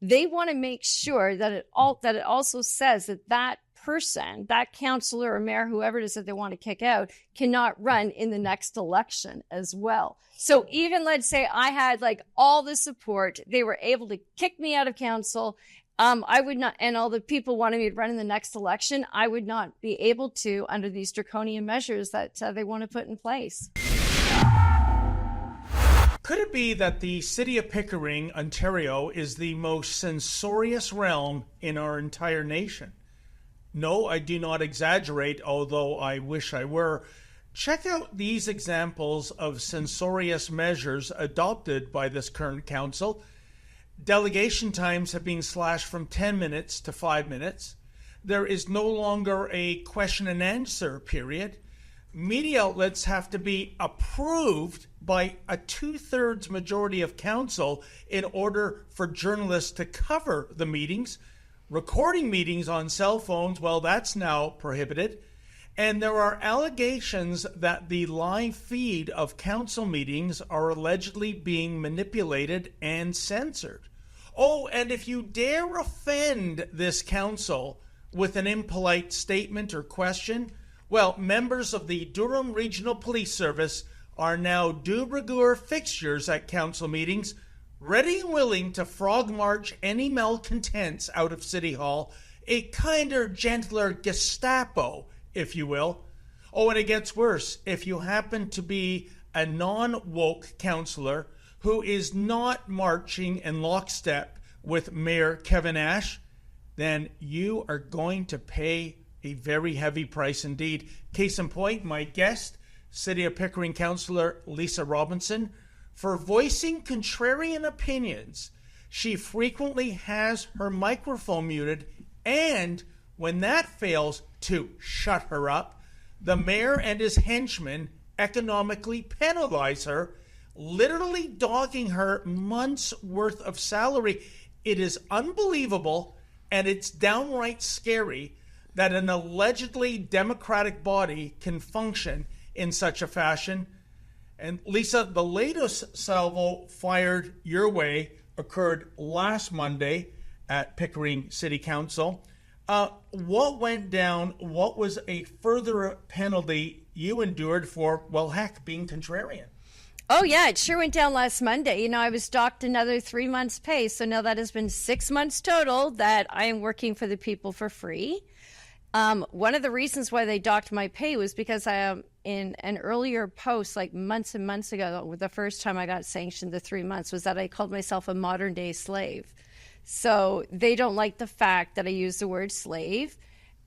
They want to make sure that it also says that person, that councillor or mayor, whoever it is that they want to kick out, cannot run in the next election as well. So even let's say I had like all the support, they were able to kick me out of council. I would not, and all the people wanted me to run in the next election, I would not be able to under these draconian measures that they want to put in place. Could it be that the city of Pickering, Ontario, is the most censorious realm in our entire nation? No, I do not exaggerate, although I wish I were. Check out these examples of censorious measures adopted by this current council. Delegation times have been slashed from 10 minutes to 5 minutes. There is no longer a question and answer period. Media outlets have to be approved by a 2/3 majority of council in order for journalists to cover the meetings. Recording meetings on cell phones, well, that's now prohibited. And there are allegations that the live feed of council meetings are allegedly being manipulated and censored. Oh, and if you dare offend this council with an impolite statement or question, well, members of the Durham Regional Police Service are now de rigueur fixtures at council meetings, ready and willing to frog march any malcontents out of City Hall, a kinder, gentler Gestapo, if you will. Oh, and it gets worse. If you happen to be a non-woke councillor who is not marching in lockstep with Mayor Kevin Ash, then you are going to pay a very heavy price indeed. Case in point, my guest, City of Pickering Councillor Lisa Robinson, for voicing contrarian opinions. She frequently has her microphone muted, and when that fails to shut her up, the mayor and his henchmen economically penalize her, literally dogging her months' worth of salary. It is unbelievable, and it's downright scary that an allegedly democratic body can function in such a fashion. And Lisa, the latest salvo fired your way occurred last Monday at Pickering City Council. What went down? What was a further penalty you endured for, well, heck, being contrarian? Oh, yeah, it sure went down last Monday. You know, I was docked another 3 months' pay. So now that has been 6 months total that I am working for the people for free. One of the reasons why they docked my pay was because I am in an earlier post, like months and months ago, the first time I got sanctioned the 3 months, was that I called myself a modern day slave. So they don't like the fact that I used the word slave.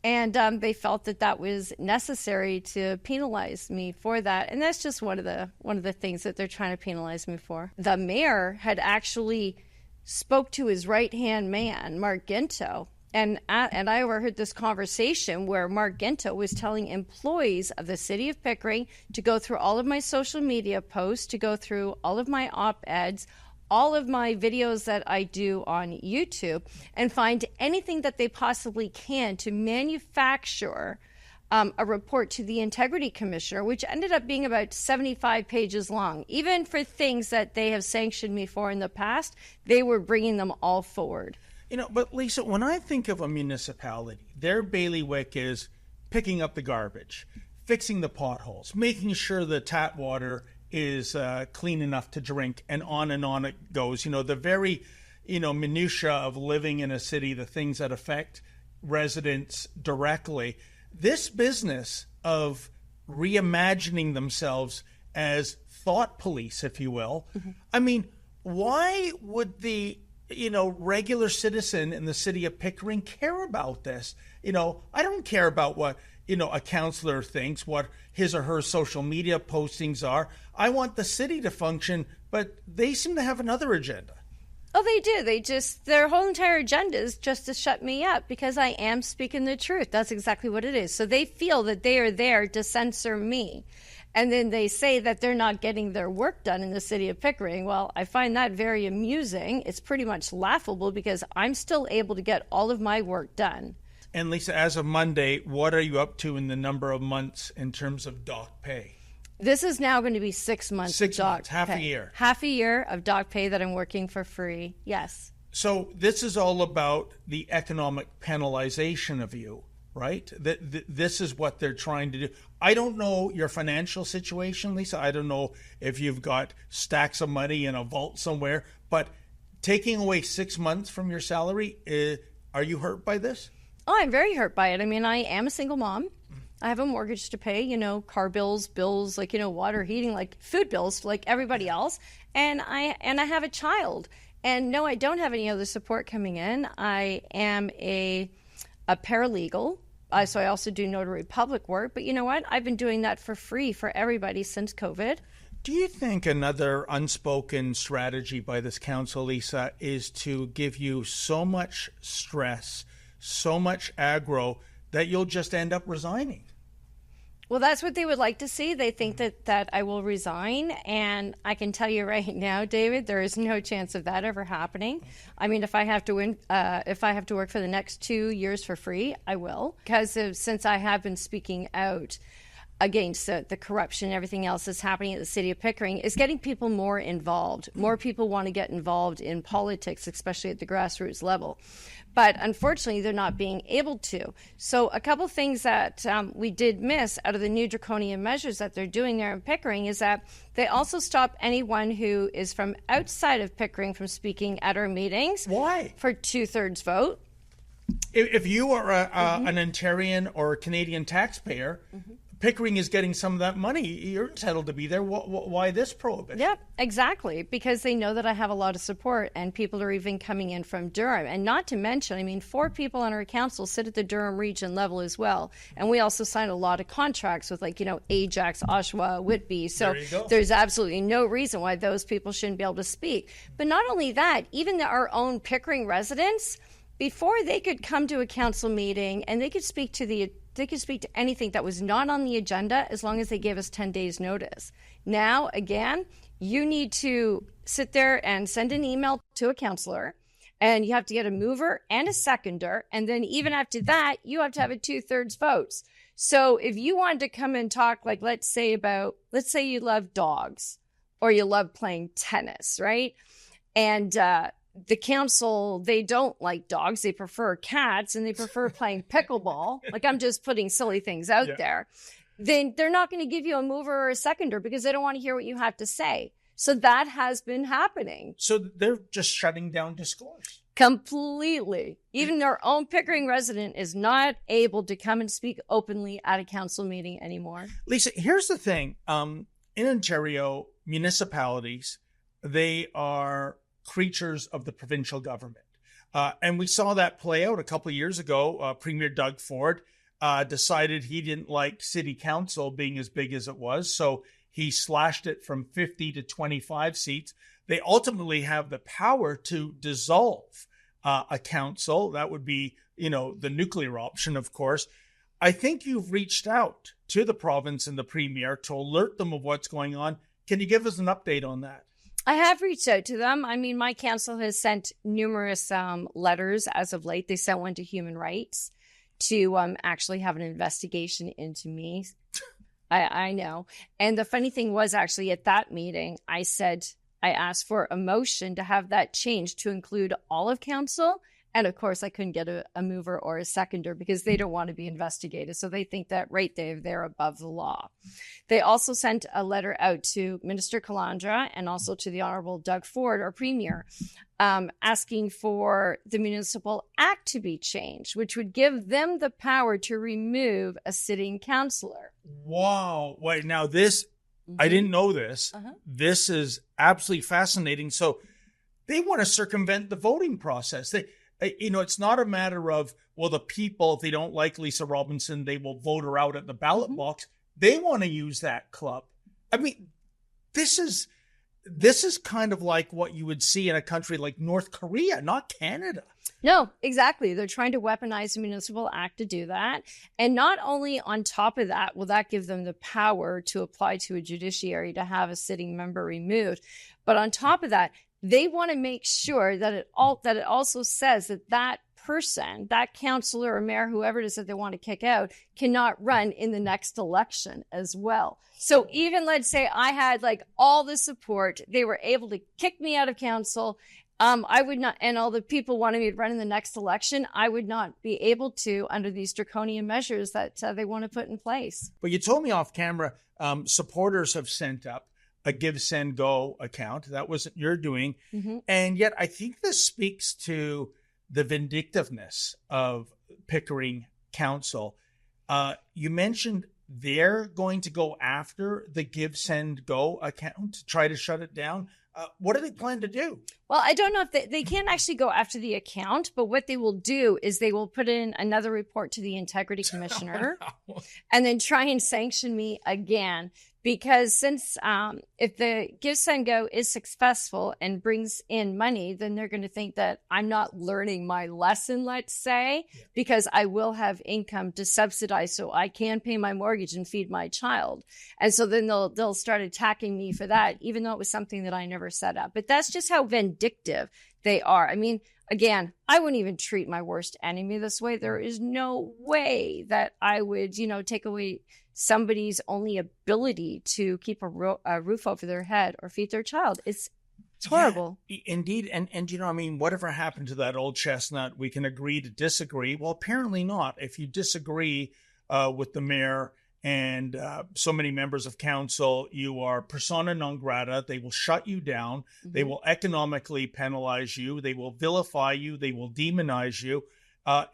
And they felt that that was necessary to penalize me for that. And that's just one of the things that they're trying to penalize me for. The mayor had actually spoke to his right-hand man, Mark Ginto, and I overheard this conversation where Mark Ginto was telling employees of the city of Pickering to go through all of my social media posts, to go through all of my op-eds, all of my videos that I do on YouTube, and find anything that they possibly can to manufacture a report to the Integrity Commissioner, which ended up being about 75 pages long. Even for things that they have sanctioned me for in the past, they were bringing them all forward. You know, but Lisa, when I think of a municipality, their bailiwick is picking up the garbage, fixing the potholes, making sure the tap water is clean enough to drink, and on it goes. You know, the very, minutia of living in a city, the things that affect residents directly. This business of reimagining themselves as thought police, if you will. Mm-hmm. I mean, why would the regular citizen in the city of Pickering care about this? I don't care about what, a councillor thinks, what his or her social media postings are. I want the city to function, but they seem to have another agenda. Oh, they do. Their whole entire agenda is just to shut me up because I am speaking the truth. That's exactly what it is. So they feel that they are there to censor me. And then they say that they're not getting their work done in the city of Pickering. Well, I find that very amusing. It's pretty much laughable because I'm still able to get all of my work done. And Lisa, as of Monday, what are you up to in the number of months in terms of dock pay? This is now going to be 6 months. 6 months, half pay. a year. Half a year of dock pay that I'm working for free, yes. So this is all about the economic penalization of you, right? This is what they're trying to do. I don't know your financial situation, Lisa. I don't know if you've got stacks of money in a vault somewhere, but taking away 6 months from your salary, are you hurt by this? Oh, I'm very hurt by it. I mean, I am a single mom. I have a mortgage to pay, car bills, like, water, heating, like food bills, like everybody else. And I have a child. And no, I don't have any other support coming in. I am a paralegal. So I also do notary public work. But you know what? I've been doing that for free for everybody since COVID. Do you think another unspoken strategy by this council, Lisa, is to give you so much stress, so much aggro, that you'll just end up resigning? Well, that's what they would like to see. They think that I will resign. And I can tell you right now, David, there is no chance of that ever happening. I mean, if I have to work for the next 2 years for free, I will. Because since I have been speaking out against the corruption and everything else that's happening at the city of Pickering, is getting people more involved. More people want to get involved in politics, especially at the grassroots level. But unfortunately, they're not being able to. So a couple things that we did miss out of the new draconian measures that they're doing there in Pickering is that they also stop anyone who is from outside of Pickering from speaking at our meetings. Why? For 2/3 vote. If you are an Ontarian or a Canadian taxpayer, Pickering is getting some of that money. You're entitled to be there. Why this prohibition? Yep, exactly. Because they know that I have a lot of support and people are even coming in from Durham. And not to mention, I mean, 4 people on our council sit at the Durham region level as well. And we also sign a lot of contracts with Ajax, Oshawa, Whitby. So there's absolutely no reason why those people shouldn't be able to speak. But not only that, even our own Pickering residents, before they could come to a council meeting and they could speak to anything that was not on the agenda as long as they gave us 10 days notice. Now, again, you need to sit there and send an email to a councillor, and you have to get a mover and a seconder. And then even after that, you have to have a 2/3 votes. So if you wanted to come and talk, let's say you love dogs or you love playing tennis, right? And, the council, they don't like dogs. They prefer cats and they prefer playing pickleball. I'm just putting silly things out there. Then they're not going to give you a mover or a seconder because they don't want to hear what you have to say. So that has been happening. So they're just shutting down discourse. Completely. Even their own Pickering resident is not able to come and speak openly at a council meeting anymore. Lisa, here's the thing. In Ontario, municipalities, they are creatures of the provincial government. And we saw that play out a couple of years ago. Premier Doug Ford decided he didn't like city council being as big as it was, so he slashed it from 50 to 25 seats. They ultimately have the power to dissolve a council. That would be, the nuclear option, of course. I think you've reached out to the province and the premier to alert them of what's going on. Can you give us an update on that? I have reached out to them. I mean, my council has sent numerous letters as of late. They sent one to Human Rights to actually have an investigation into me. I know. And the funny thing was, actually, at that meeting, I asked for a motion to have that changed to include all of council. And of course, I couldn't get a mover or a seconder because they don't want to be investigated. So they think that right there, they're above the law. They also sent a letter out to Minister Calandra and also to the Honorable Doug Ford, our premier, asking for the Municipal Act to be changed, which would give them the power to remove a sitting councillor. Wow. Wait, now this, I didn't know this. This is absolutely fascinating. So they want to circumvent the voting process. It's not a matter of, the people, if they don't like Lisa Robinson, they will vote her out at the ballot box. They want to use that club. I mean, this is kind of like what you would see in a country like North Korea, not Canada. No, exactly. They're trying to weaponize the Municipal Act to do that. And not only on top of that, will that give them the power to apply to a judiciary to have a sitting member removed, but on top of that, they want to make sure that it also says that person, that councillor or mayor, whoever it is that they want to kick out, cannot run in the next election as well. So even let's say I had all the support, they were able to kick me out of council. I would not, and all the people wanting me to run in the next election, I would not be able to under these draconian measures that they want to put in place. But you told me off camera, supporters have sent up a Give, Send, Go account. That wasn't your doing. Mm-hmm. And yet I think this speaks to the vindictiveness of Pickering Council. You mentioned they're going to go after the Give, Send, Go account to try to shut it down. What do they plan to do? Well, I don't know if they can't actually go after the account, but what they will do is they will put in another report to the integrity commissioner and then try and sanction me again. Because since if the Give, Send, Go is successful and brings in money, then they're going to think that I'm not learning my lesson, let's say, because I will have income to subsidize so I can pay my mortgage and feed my child. And so then they'll start attacking me for that, even though it was something that I never set up. But that's just how vindictive they are. I mean, again, I wouldn't even treat my worst enemy this way. There is no way that I would, take away somebody's only ability to keep a roof over their head or feed their child. It's horrible. Yeah, indeed. And whatever happened to that old chestnut, we can agree to disagree. Well, apparently not. If you disagree with the mayor and so many members of council, you are persona non grata. They will shut you down. Mm-hmm. They will economically penalize you. They will vilify you. They will demonize you.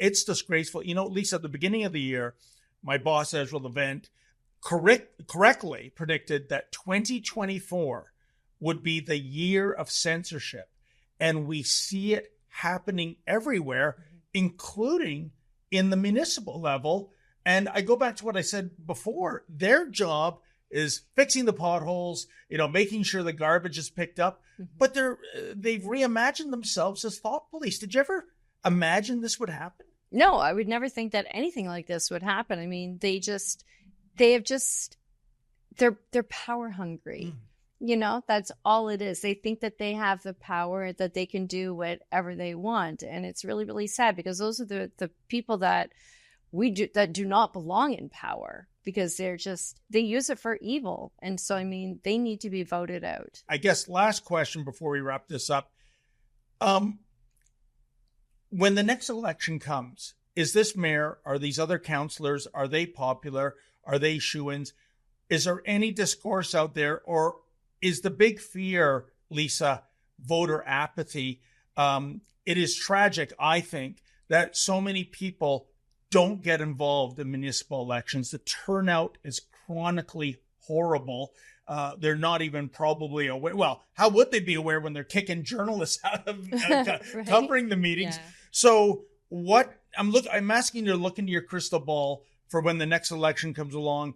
It's disgraceful. Lisa, at the beginning of the year, my boss, Ezra Levent, correctly predicted that 2024 would be the year of censorship. And we see it happening everywhere, including in the municipal level. And I go back to what I said before. Their job is fixing the potholes, making sure the garbage is picked up. Mm-hmm. But they've reimagined themselves as thought police. Did you ever imagine this would happen? No, I would never think that anything like this would happen. I mean, they're power hungry. That's all it is. They think that they have the power, that they can do whatever they want. And it's really, really sad because those are the people that that do not belong in power because they use it for evil. And so, they need to be voted out. I guess last question before we wrap this up. When the next election comes, is this mayor, are these other councillors, are they popular? Are they shoo-ins? Is there any discourse out there, or is the big fear, Lisa, voter apathy? It is tragic, I think, that so many people don't get involved in municipal elections. The turnout is chronically horrible. They're not even probably aware. Well, how would they be aware when they're kicking journalists out of right? Covering the meetings? Yeah. So I'm asking you to look into your crystal ball for when the next election comes along.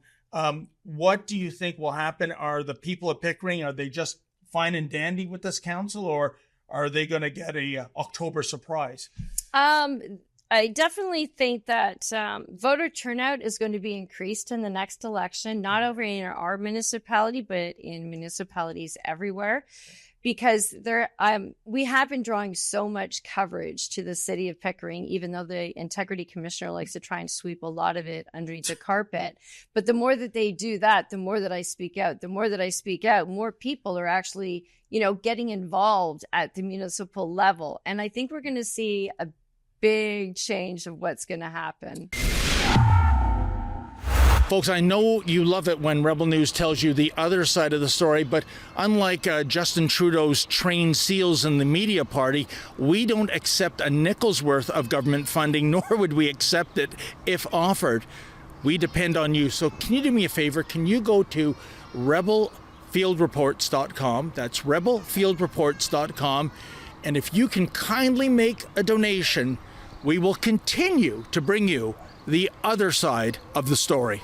What do you think will happen? Are the people of Pickering, are they just fine and dandy with this council, or are they going to get a October surprise? I definitely think that voter turnout is going to be increased in the next election, not over in our municipality, but in municipalities everywhere, because we have been drawing so much coverage to the city of Pickering, even though the integrity commissioner likes to try and sweep a lot of it underneath the carpet. But the more that they do that, the more that I speak out. The more that I speak out, more people are actually, getting involved at the municipal level. And I think we're going to see a big change of what's going to happen. Folks, I know you love it when Rebel News tells you the other side of the story, but unlike Justin Trudeau's trained seals in the media party, we don't accept a nickel's worth of government funding, nor would we accept it if offered. We depend on you. So can you do me a favor? Can you go to rebelfieldreports.com? That's rebelfieldreports.com. And if you can kindly make a donation, we will continue to bring you the other side of the story.